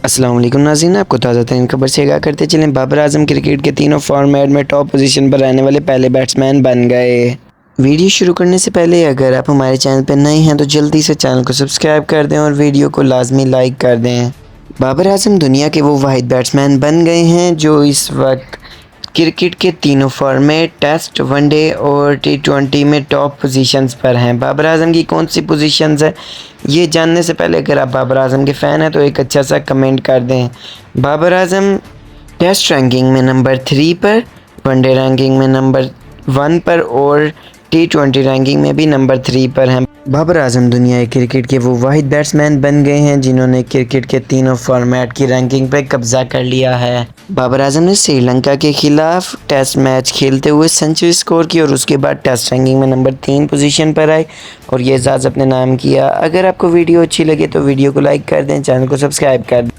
अस्सलाम वालेकुम नाज़रीन, आपको ताज़ा तरीन खबर से आगाह करते चलें। बाबर आजम क्रिकेट के तीनों फॉर्मेट में टॉप पोजीशन पर रहने वाले पहले बैट्समैन बन गए। वीडियो शुरू करने से पहले अगर आप हमारे चैनल पर नए हैं तो जल्दी से चैनल को सब्सक्राइब कर दें और वीडियो को लाजमी लाइक कर दें। बाबर आजम दुनिया के वो वाहिद बैट्समैन बन गए हैं जो इस वक्त क्रिकेट के तीनों फॉर्मेट टेस्ट, वनडे और टी20 में टॉप पोजीशंस पर हैं। बाबर आजम की कौन सी पोजीशंस है ये जानने से पहले अगर आप बाबर आजम के फ़ैन हैं तो एक अच्छा सा कमेंट कर दें। बाबर आजम टेस्ट रैंकिंग में नंबर 3 पर, वनडे रैंकिंग में नंबर 1 पर और टी20 रैंकिंग में भी नंबर 3 पर हैं। बाबर आजम दुनिया क्रिकेट के वो वाहिद बैट्समैन बन गए हैं जिन्होंने क्रिकेट के तीनों फॉर्मेट की रैंकिंग पर कब्जा कर लिया है। बाबर आजम ने श्रीलंका के खिलाफ टेस्ट मैच खेलते हुए सेंचुरी स्कोर की और उसके बाद टेस्ट रैंकिंग में नंबर 3 पोजीशन पर आए और ये एजाज़ अपने नाम किया। अगर आपको वीडियो अच्छी लगे तो वीडियो को लाइक कर दें, चैनल को सब्सक्राइब कर दें।